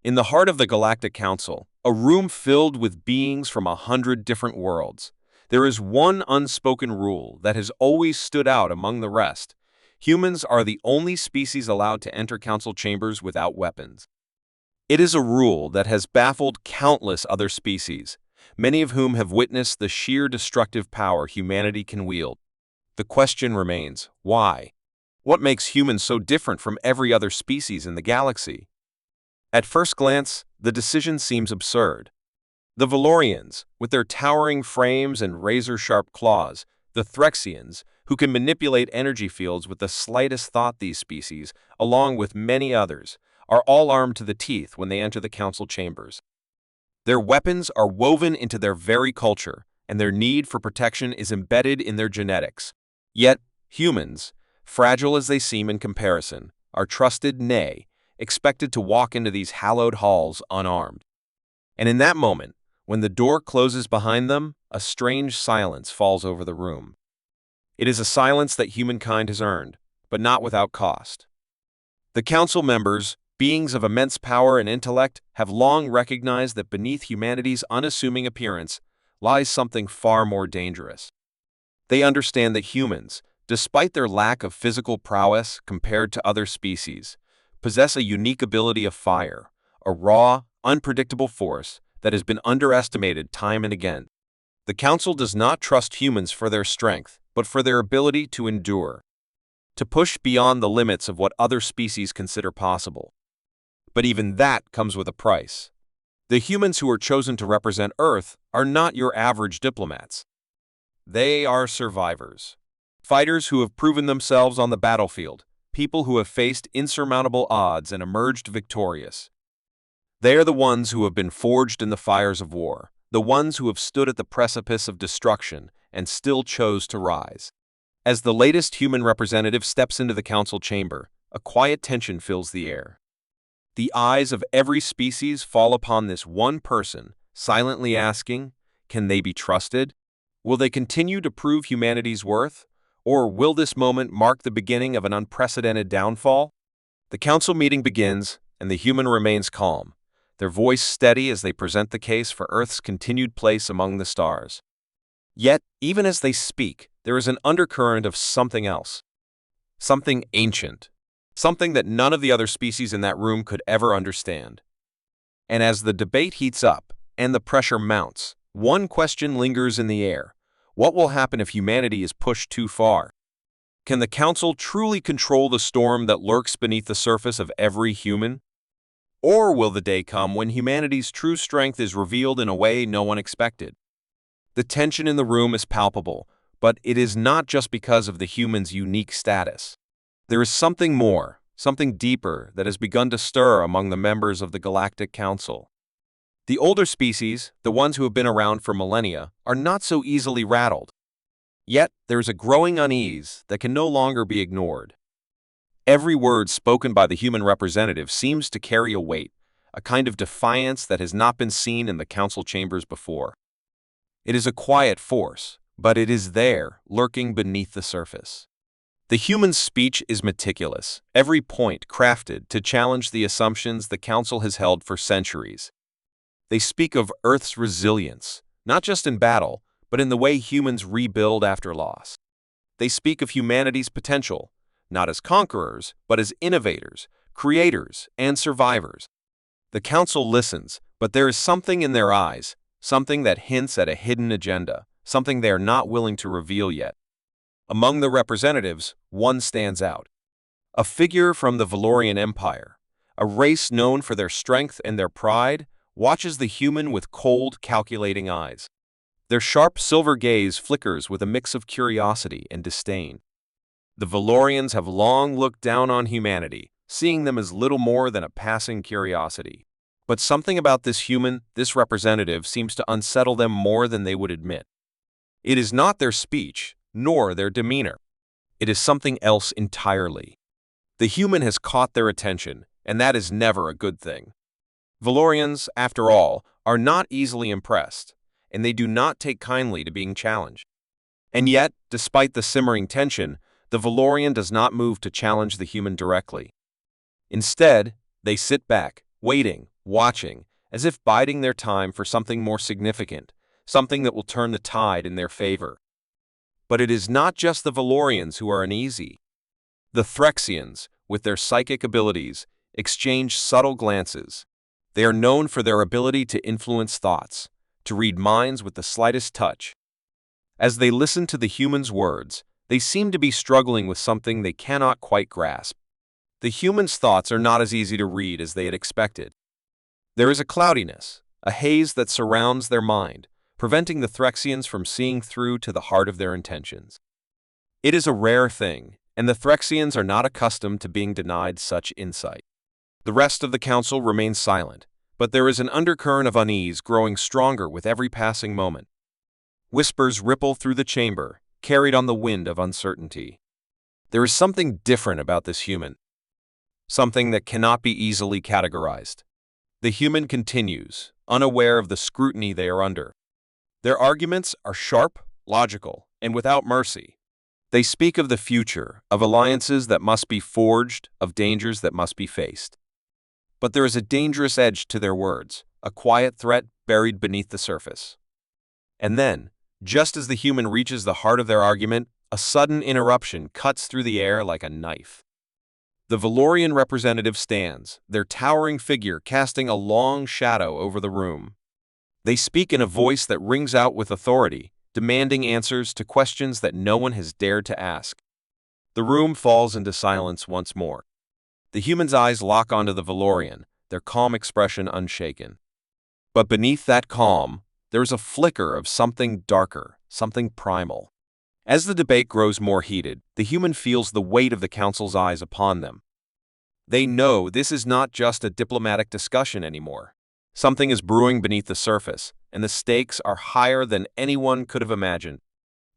In the heart of the Galactic Council, a room filled with beings from 100 different worlds, there is one unspoken rule that has always stood out among the rest. Humans are the only species allowed to enter council chambers without weapons. It is a rule that has baffled countless other species, many of whom have witnessed the sheer destructive power humanity can wield. The question remains, why? What makes humans so different from every other species in the galaxy? At first glance, the decision seems absurd. The Valorians, with their towering frames and razor-sharp claws, the Threxians, who can manipulate energy fields with the slightest thought, these species, along with many others, are all armed to the teeth when they enter the council chambers. Their weapons are woven into their very culture, and their need for protection is embedded in their genetics. Yet, humans, fragile as they seem in comparison, are trusted, nay, expected to walk into these hallowed halls unarmed. And in that moment, when the door closes behind them, a strange silence falls over the room. It is a silence that humankind has earned, but not without cost. The council members, beings of immense power and intellect, have long recognized that beneath humanity's unassuming appearance lies something far more dangerous. They understand that humans, despite their lack of physical prowess compared to other species, possess a unique ability of fire, a raw, unpredictable force that has been underestimated time and again. The Council does not trust humans for their strength, but for their ability to endure, to push beyond the limits of what other species consider possible. But even that comes with a price. The humans who are chosen to represent Earth are not your average diplomats. They are survivors. Fighters who have proven themselves on the battlefield, people who have faced insurmountable odds and emerged victorious. They are the ones who have been forged in the fires of war, the ones who have stood at the precipice of destruction and still chose to rise. As the latest human representative steps into the council chamber, a quiet tension fills the air. The eyes of every species fall upon this one person, silently asking, can they be trusted? Will they continue to prove humanity's worth? Or will this moment mark the beginning of an unprecedented downfall? The council meeting begins, and the human remains calm, their voice steady as they present the case for Earth's continued place among the stars. Yet, even as they speak, there is an undercurrent of something else. Something ancient. Something that none of the other species in that room could ever understand. And as the debate heats up, and the pressure mounts, one question lingers in the air. What will happen if humanity is pushed too far? Can the Council truly control the storm that lurks beneath the surface of every human? Or will the day come when humanity's true strength is revealed in a way no one expected? The tension in the room is palpable, but it is not just because of the human's unique status. There is something more, something deeper that has begun to stir among the members of the Galactic Council. The older species, the ones who have been around for millennia, are not so easily rattled. Yet, there is a growing unease that can no longer be ignored. Every word spoken by the human representative seems to carry a weight, a kind of defiance that has not been seen in the council chambers before. It is a quiet force, but it is there, lurking beneath the surface. The human speech is meticulous, every point crafted to challenge the assumptions the council has held for centuries. They speak of Earth's resilience, not just in battle, but in the way humans rebuild after loss. They speak of humanity's potential, not as conquerors, but as innovators, creators, and survivors. The Council listens, but there is something in their eyes, something that hints at a hidden agenda, something they are not willing to reveal yet. Among the representatives, one stands out. A figure from the Valorian Empire, a race known for their strength and their pride, watches the human with cold, calculating eyes. Their sharp silver gaze flickers with a mix of curiosity and disdain. The Valorians have long looked down on humanity, seeing them as little more than a passing curiosity. But something about this human, this representative, seems to unsettle them more than they would admit. It is not their speech, nor their demeanor. It is something else entirely. The human has caught their attention, and that is never a good thing. Valorians, after all, are not easily impressed, and they do not take kindly to being challenged. And yet, despite the simmering tension, the Valorian does not move to challenge the human directly. Instead, they sit back, waiting, watching, as if biding their time for something more significant, something that will turn the tide in their favor. But it is not just the Valorians who are uneasy. The Threxians, with their psychic abilities, exchange subtle glances. They are known for their ability to influence thoughts, to read minds with the slightest touch. As they listen to the humans' words, they seem to be struggling with something they cannot quite grasp. The humans' thoughts are not as easy to read as they had expected. There is a cloudiness, a haze that surrounds their mind, preventing the Threxians from seeing through to the heart of their intentions. It is a rare thing, and the Threxians are not accustomed to being denied such insight. The rest of the council remains silent, but there is an undercurrent of unease growing stronger with every passing moment. Whispers ripple through the chamber, carried on the wind of uncertainty. There is something different about this human, something that cannot be easily categorized. The human continues, unaware of the scrutiny they are under. Their arguments are sharp, logical, and without mercy. They speak of the future, of alliances that must be forged, of dangers that must be faced. But there is a dangerous edge to their words, a quiet threat buried beneath the surface. And then, just as the human reaches the heart of their argument, a sudden interruption cuts through the air like a knife. The Valorian representative stands, their towering figure casting a long shadow over the room. They speak in a voice that rings out with authority, demanding answers to questions that no one has dared to ask. The room falls into silence once more. The human's eyes lock onto the Valorian, their calm expression unshaken. But beneath that calm, there is a flicker of something darker, something primal. As the debate grows more heated, the human feels the weight of the council's eyes upon them. They know this is not just a diplomatic discussion anymore. Something is brewing beneath the surface, and the stakes are higher than anyone could have imagined.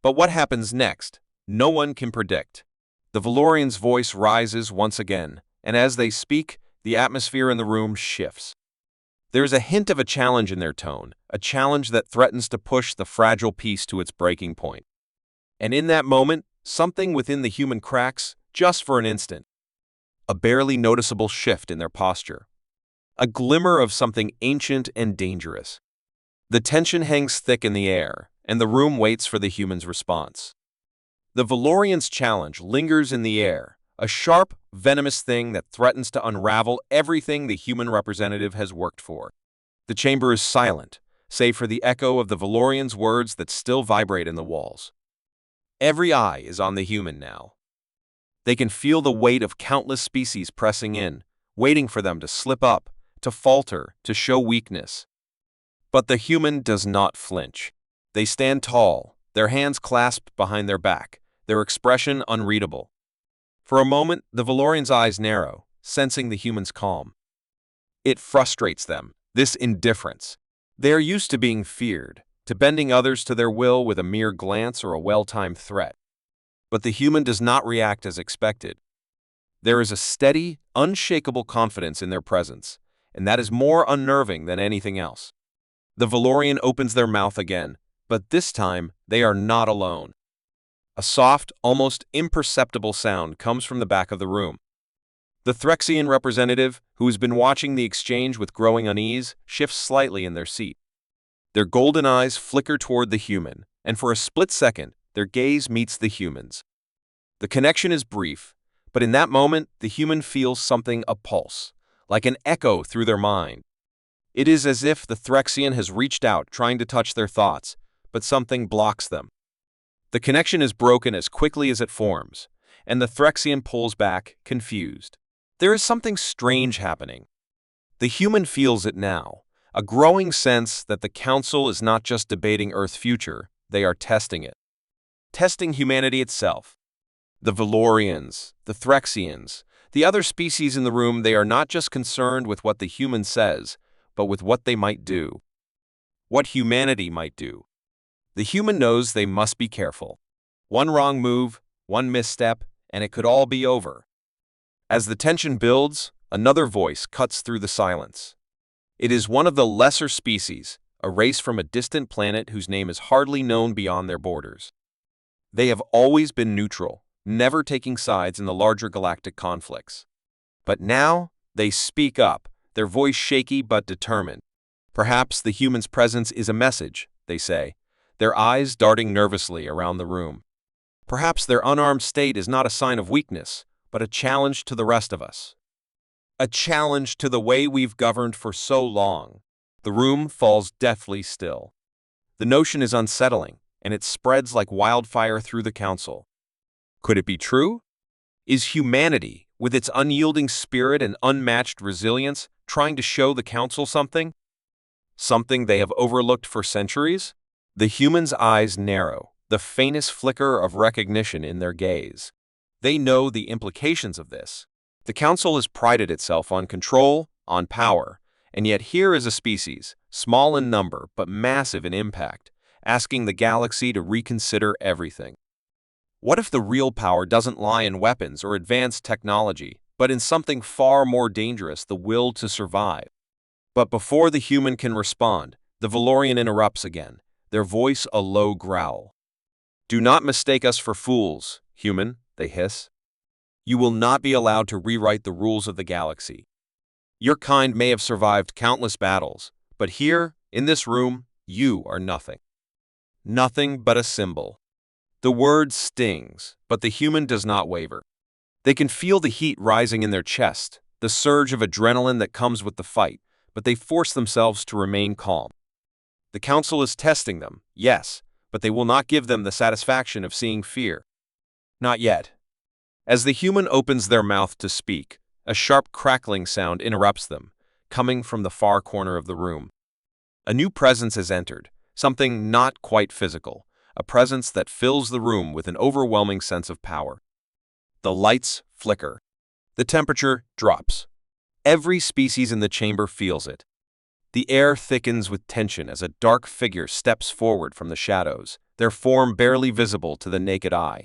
But what happens next? No one can predict. The Valorian's voice rises once again, and as they speak, the atmosphere in the room shifts. There is a hint of a challenge in their tone, a challenge that threatens to push the fragile peace to its breaking point. And in that moment, something within the human cracks, just for an instant. A barely noticeable shift in their posture. A glimmer of something ancient and dangerous. The tension hangs thick in the air, and the room waits for the human's response. The Valorian's challenge lingers in the air, a sharp, venomous thing that threatens to unravel everything the human representative has worked for. The chamber is silent, save for the echo of the Valorian's words that still vibrate in the walls. Every eye is on the human now. They can feel the weight of countless species pressing in, waiting for them to slip up, to falter, to show weakness. But the human does not flinch. They stand tall, their hands clasped behind their back, their expression unreadable. For a moment, the Valorian's eyes narrow, sensing the human's calm. It frustrates them, this indifference. They are used to being feared, to bending others to their will with a mere glance or a well-timed threat. But the human does not react as expected. There is a steady, unshakable confidence in their presence, and that is more unnerving than anything else. The Valorian opens their mouth again, but this time they are not alone. A soft, almost imperceptible sound comes from the back of the room. The Threxian representative, who has been watching the exchange with growing unease, shifts slightly in their seat. Their golden eyes flicker toward the human, and for a split second, their gaze meets the human's. The connection is brief, but in that moment, the human feels something a pulse, like an echo through their mind. It is as if the Threxian has reached out trying to touch their thoughts, but something blocks them. The connection is broken as quickly as it forms, and the Threxian pulls back, confused. There is something strange happening. The human feels it now, a growing sense that the Council is not just debating Earth's future, they are testing it. Testing humanity itself. The Valorians, the Threxians, the other species in the room, they are not just concerned with what the human says, but with what they might do. What humanity might do. The human knows they must be careful. One wrong move, one misstep, and it could all be over. As the tension builds, another voice cuts through the silence. It is one of the lesser species, a race from a distant planet whose name is hardly known beyond their borders. They have always been neutral, never taking sides in the larger galactic conflicts. But now, they speak up, their voice shaky but determined. Perhaps the human's presence is a message, they say, their eyes darting nervously around the room. Perhaps their unarmed state is not a sign of weakness, but a challenge to the rest of us. A challenge to the way we've governed for so long. The room falls deathly still. The notion is unsettling, and it spreads like wildfire through the council. Could it be true? Is humanity, with its unyielding spirit and unmatched resilience, trying to show the council something? Something they have overlooked for centuries? The human's eyes narrow, the faintest flicker of recognition in their gaze. They know the implications of this. The council has prided itself on control, on power, and yet here is a species, small in number but massive in impact, asking the galaxy to reconsider everything. What if the real power doesn't lie in weapons or advanced technology, but in something far more dangerous, the will to survive? But before the human can respond, the Valorian interrupts again, their voice a low growl. "Do not mistake us for fools, human," they hiss. "You will not be allowed to rewrite the rules of the galaxy. Your kind may have survived countless battles, but here, in this room, you are nothing. Nothing but a symbol." The word stings, but the human does not waver. They can feel the heat rising in their chest, the surge of adrenaline that comes with the fight, but they force themselves to remain calm. The council is testing them, yes, but they will not give them the satisfaction of seeing fear. Not yet. As the human opens their mouth to speak, a sharp crackling sound interrupts them, coming from the far corner of the room. A new presence has entered, something not quite physical, a presence that fills the room with an overwhelming sense of power. The lights flicker. The temperature drops. Every species in the chamber feels it. The air thickens with tension as a dark figure steps forward from the shadows, their form barely visible to the naked eye.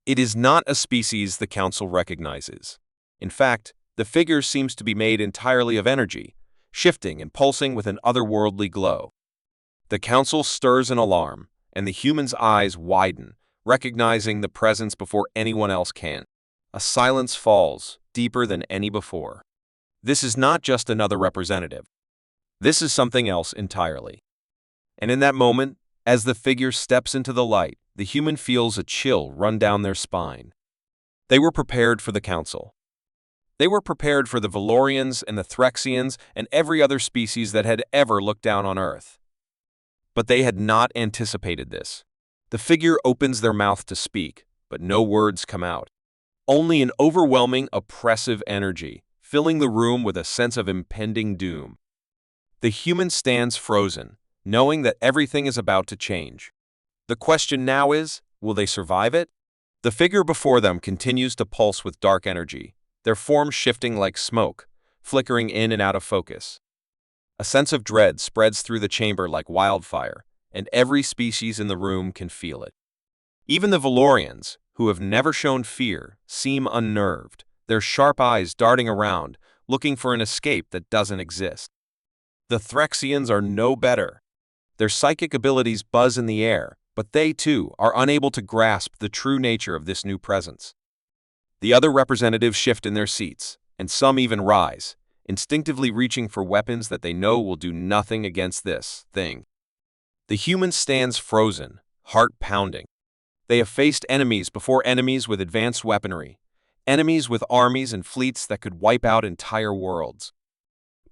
It is not a species the council recognizes. In fact, the figure seems to be made entirely of energy, shifting and pulsing with an otherworldly glow. The council stirs in alarm, and the human's eyes widen, recognizing the presence before anyone else can. A silence falls, deeper than any before. This is not just another representative. This is something else entirely. And in that moment, as the figure steps into the light, the human feels a chill run down their spine. They were prepared for the council. They were prepared for the Valorians and the Threxians and every other species that had ever looked down on Earth. But they had not anticipated this. The figure opens their mouth to speak, but no words come out. Only an overwhelming, oppressive energy, filling the room with a sense of impending doom. The human stands frozen, knowing that everything is about to change. The question now is, will they survive it? The figure before them continues to pulse with dark energy, their form shifting like smoke, flickering in and out of focus. A sense of dread spreads through the chamber like wildfire, and every species in the room can feel it. Even the Valorians, who have never shown fear, seem unnerved, their sharp eyes darting around, looking for an escape that doesn't exist. The Threxians are no better. Their psychic abilities buzz in the air, but they, too, are unable to grasp the true nature of this new presence. The other representatives shift in their seats, and some even rise, instinctively reaching for weapons that they know will do nothing against this thing. The human stands frozen, heart pounding. They have faced enemies before enemies with advanced weaponry, enemies with armies and fleets that could wipe out entire worlds.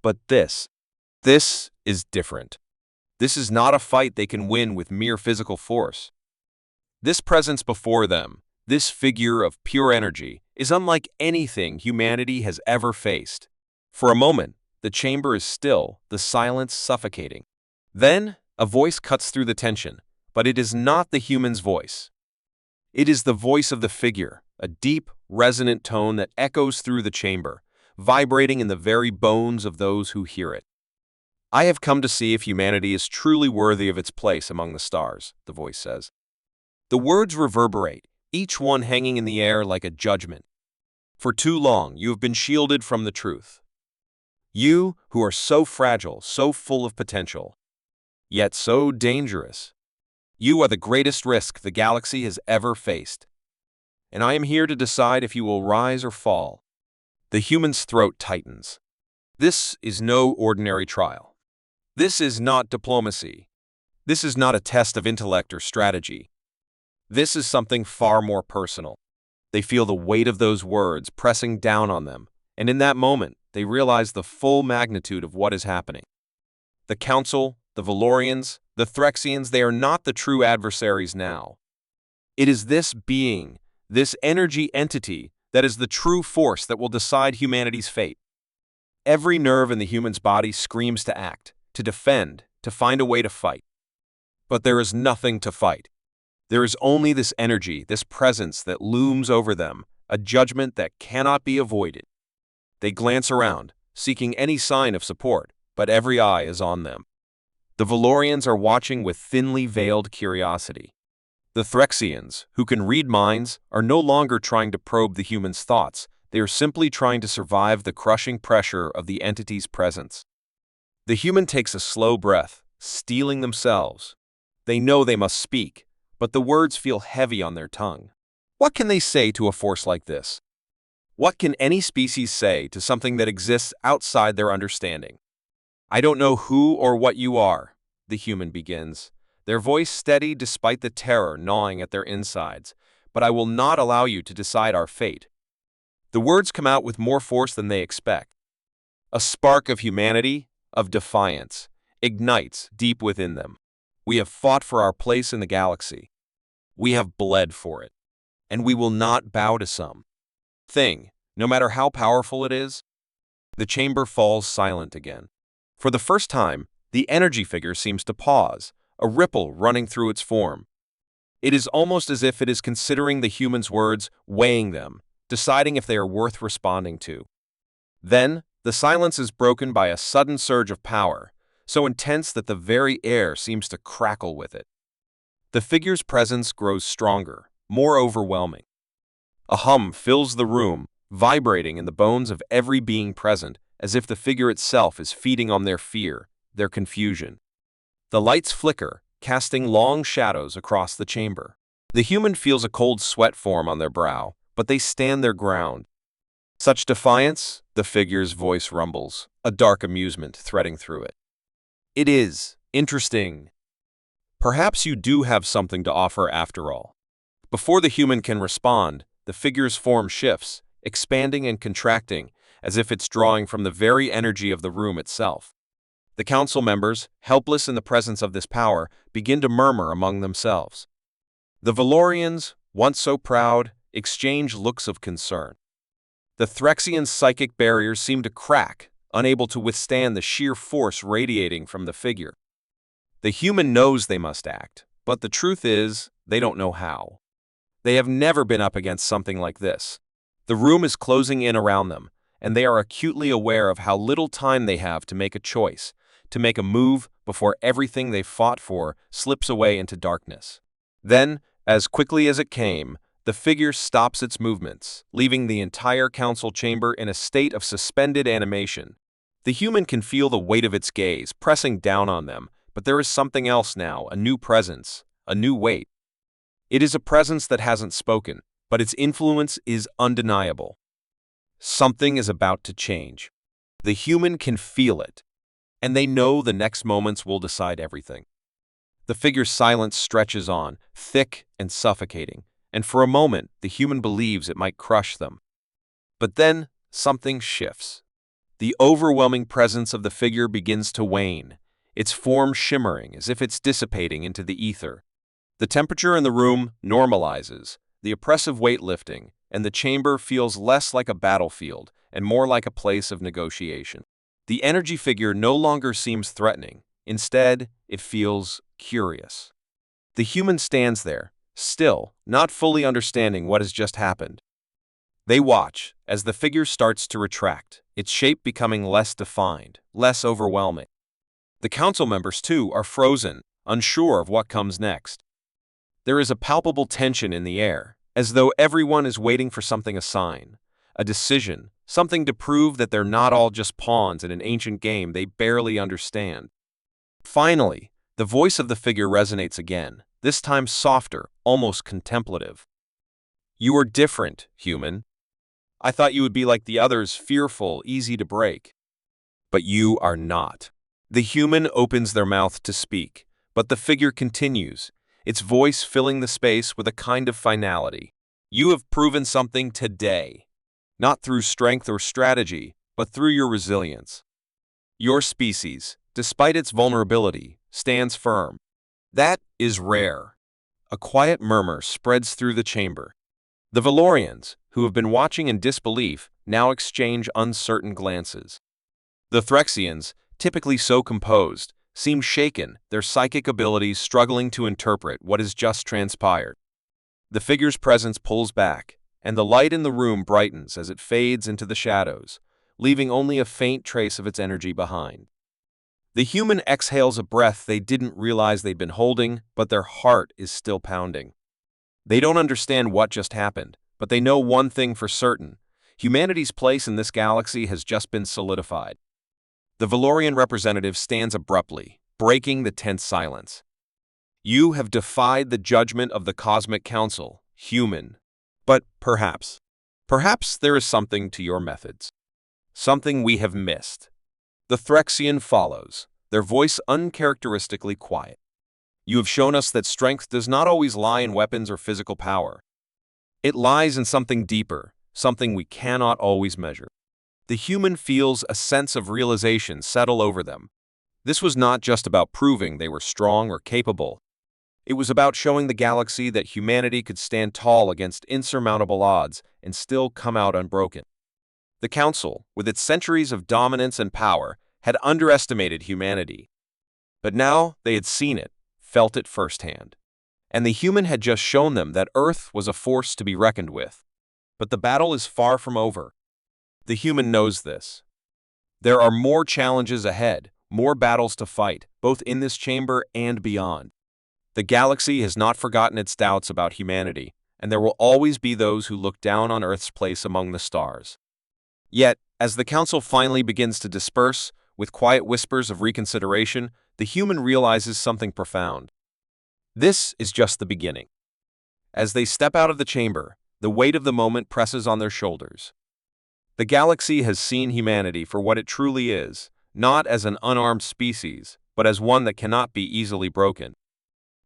But this is different. This is not a fight they can win with mere physical force. This presence before them, this figure of pure energy, is unlike anything humanity has ever faced. For a moment, the chamber is still, the silence suffocating. Then, a voice cuts through the tension, but it is not the human's voice. It is the voice of the figure, a deep, resonant tone that echoes through the chamber, vibrating in the very bones of those who hear it. "I have come to see if humanity is truly worthy of its place among the stars," the voice says. The words reverberate, each one hanging in the air like a judgment. "For too long, you have been shielded from the truth. You, who are so fragile, so full of potential, yet so dangerous. You are the greatest risk the galaxy has ever faced. And I am here to decide if you will rise or fall." The human's throat tightens. This is no ordinary trial. This is not diplomacy. This is not a test of intellect or strategy. This is something far more personal. They feel the weight of those words pressing down on them, and in that moment, they realize the full magnitude of what is happening. The Council, the Valorians, the Threxians, they are not the true adversaries now. It is this being, this energy entity, that is the true force that will decide humanity's fate. Every nerve in the human's body screams to act, to defend, to find a way to fight. But there is nothing to fight. There is only this energy, this presence that looms over them, a judgment that cannot be avoided. They glance around, seeking any sign of support, but every eye is on them. The Valorians are watching with thinly veiled curiosity. The Threxians, who can read minds, are no longer trying to probe the human's thoughts. They are simply trying to survive the crushing pressure of the entity's presence. The human takes a slow breath, steeling themselves. They know they must speak, but the words feel heavy on their tongue. What can they say to a force like this? What can any species say to something that exists outside their understanding? I don't know who or what you are, the human begins, their voice steady despite the terror gnawing at their insides, but I will not allow you to decide our fate. The words come out with more force than they expect. A spark of humanity, of defiance, ignites deep within them. We have fought for our place in the galaxy. We have bled for it. And we will not bow to some thing, no matter how powerful it is. The chamber falls silent again. For the first time, the energy figure seems to pause, a ripple running through its form. It is almost as if it is considering the human's words, weighing them, deciding if they are worth responding to. Then, the silence is broken by a sudden surge of power, so intense that the very air seems to crackle with it. The figure's presence grows stronger, more overwhelming. A hum fills the room, vibrating in the bones of every being present, as if the figure itself is feeding on their fear, their confusion. The lights flicker, casting long shadows across the chamber. The human feels a cold sweat form on their brow, but they stand their ground. Such defiance, the figure's voice rumbles, a dark amusement threading through it. It is interesting. Perhaps you do have something to offer after all. Before the human can respond, the figure's form shifts, expanding and contracting, as if it's drawing from the very energy of the room itself. The council members, helpless in the presence of this power, begin to murmur among themselves. The Valorians, once so proud, exchange looks of concern. The Threxians' psychic barriers seem to crack, unable to withstand the sheer force radiating from the figure. The human knows they must act, but the truth is, they don't know how. They have never been up against something like this. The room is closing in around them, and they are acutely aware of how little time they have to make a choice, to make a move before everything they fought for slips away into darkness. Then, as quickly as it came, the figure stops its movements, leaving the entire council chamber in a state of suspended animation. The human can feel the weight of its gaze pressing down on them, but there is something else now, a new presence, a new weight. It is a presence that hasn't spoken, but its influence is undeniable. Something is about to change. The human can feel it, and they know the next moments will decide everything. The figure's silence stretches on, thick and suffocating, and for a moment the human believes it might crush them. But then something shifts. The overwhelming presence of the figure begins to wane, its form shimmering as if it's dissipating into the ether. The temperature in the room normalizes, the oppressive weight lifting, and the chamber feels less like a battlefield and more like a place of negotiation. The energy figure no longer seems threatening. Instead, it feels curious. The human stands there, still, not fully understanding what has just happened. They watch as the figure starts to retract, its shape becoming less defined, less overwhelming. The council members, too, are frozen, unsure of what comes next. There is a palpable tension in the air, as though everyone is waiting for something, a sign, a decision, something to prove that they're not all just pawns in an ancient game they barely understand. Finally, the voice of the figure resonates again, this time softer, almost contemplative. You are different, human. I thought you would be like the others, fearful, easy to break. but you are not. The human opens their mouth to speak, but the figure continues, its voice filling the space with a kind of finality. You have proven something today, not through strength or strategy, but through your resilience. Your species, despite its vulnerability, stands firm. That is rare. A quiet murmur spreads through the chamber. The Valorians, who have been watching in disbelief, now exchange uncertain glances. The Threxians, typically so composed, seem shaken, their psychic abilities struggling to interpret what has just transpired. The figure's presence pulls back, and the light in the room brightens as it fades into the shadows, leaving only a faint trace of its energy behind. The human exhales a breath they didn't realize they'd been holding, but their heart is still pounding. They don't understand what just happened, but they know one thing for certain: humanity's place in this galaxy has just been solidified. The Valorian representative stands abruptly, breaking the tense silence. You have defied the judgment of the Cosmic Council, human. But perhaps there is something to your methods. Something we have missed. The Threxian follows, their voice uncharacteristically quiet. You have shown us that strength does not always lie in weapons or physical power. It lies in something deeper, something we cannot always measure. The human feels a sense of realization settle over them. This was not just about proving they were strong or capable. It was about showing the galaxy that humanity could stand tall against insurmountable odds and still come out unbroken. The Council, with its centuries of dominance and power, had underestimated humanity. But now they had seen it, felt it firsthand. And the human had just shown them that Earth was a force to be reckoned with. But the battle is far from over. The human knows this. There are more challenges ahead, more battles to fight, both in this chamber and beyond. The galaxy has not forgotten its doubts about humanity, and there will always be those who look down on Earth's place among the stars. Yet, as the Council finally begins to disperse, with quiet whispers of reconsideration, the human realizes something profound. This is just the beginning. As they step out of the chamber, the weight of the moment presses on their shoulders. The galaxy has seen humanity for what it truly is, not as an unarmed species, but as one that cannot be easily broken.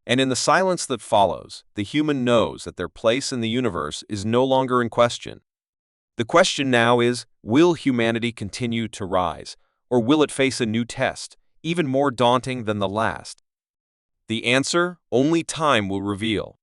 And in the silence that follows, the human knows that their place in the universe is no longer in question. The question now is, will humanity continue to rise, or will it face a new test, even more daunting than the last? The answer, only time will reveal.